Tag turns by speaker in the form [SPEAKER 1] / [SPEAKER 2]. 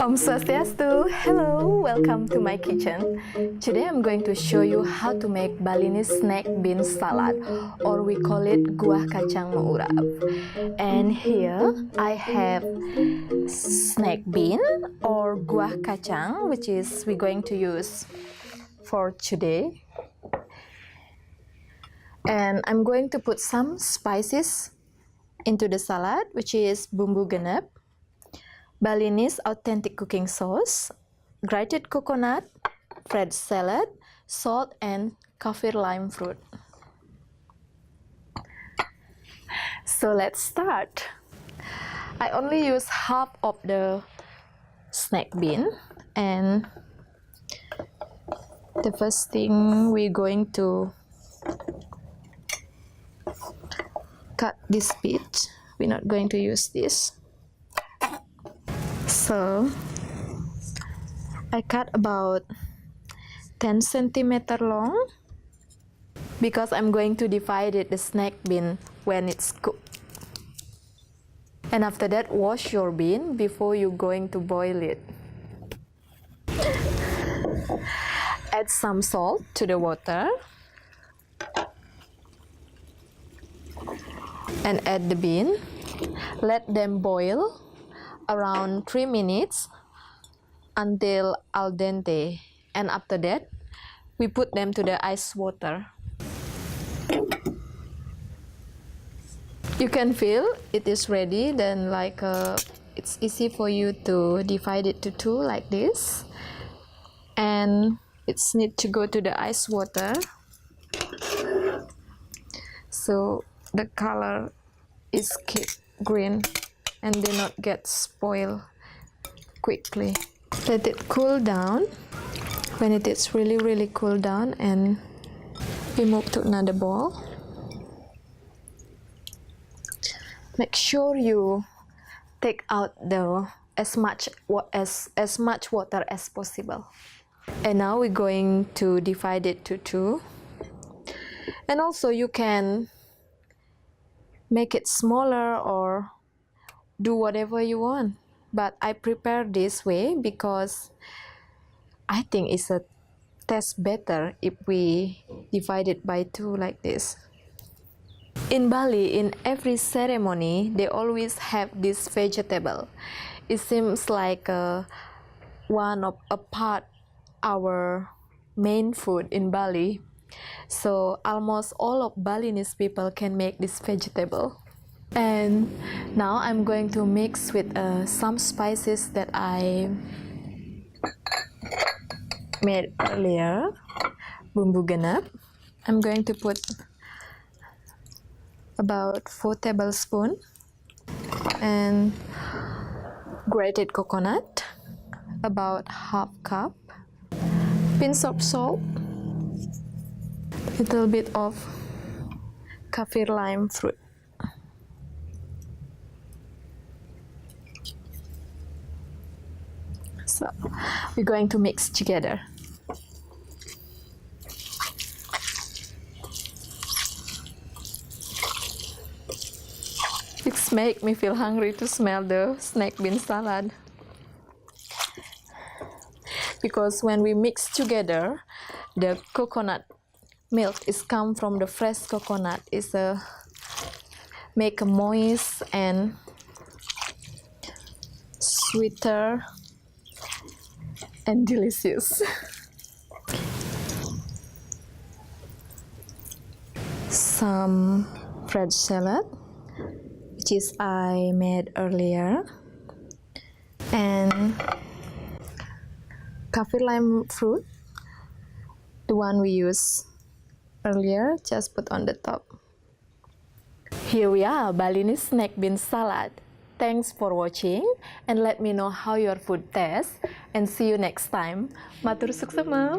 [SPEAKER 1] Om Swastiastu! Hello! Welcome to my kitchen. Today I'm going to show you how to make Balinese snack bean salad, or we call it Guah Kacang Meurab. And here I have snack bean or Guah Kacang, which is we're going to use for today. And I'm going to put some spices into the salad, which is bumbu genep, Balinese authentic cooking sauce, grated coconut, fresh salad, salt, and kaffir lime fruit. So let's start. I only use half of the snack bean, and the first thing we're going to cut this bit. We're not going to use this. So I cut about 10 centimeter long because I'm going to divide it the snack bean when it's cooked. And after that, wash your bean before you're going to boil it. Add some salt to the water and add the bean. Let them boil around 3 minutes until al dente, and after that we put them to the ice water. You can feel it is ready, then it's easy for you to divide it to two like this, and it's need to go to the ice water so the color is keep green and do not get spoiled quickly. Let it cool down. When it is really cool down, and we move to another bowl. Make sure you take out as much water as possible. And now we're going to divide it to two. And also you can make it smaller or do whatever you want, but I prepare this way because I think it's a taste better if we divide it by two like this. In Bali, in every ceremony, they always have this vegetable. It seems like one of a part our main food in Bali. So almost all of Balinese people can make this vegetable. And now I'm going to mix with some spices that I made earlier. Bumbu genep. I'm going to put about 4 tablespoons, and grated coconut about half cup, pinch of salt, little bit of kaffir lime fruit. So we're going to mix together. It's make me feel hungry to smell the snack bean salad. Because when we mix together, the coconut milk is come from the fresh coconut. It's make a moist and sweeter and delicious. Some fresh salad, which is I made earlier, and kaffir lime fruit, the one we used earlier, just put on the top. Here we are, Balinese snack bean salad. Thanks for watching, and let me know how your food tastes, and see you next time. Matur Suksma!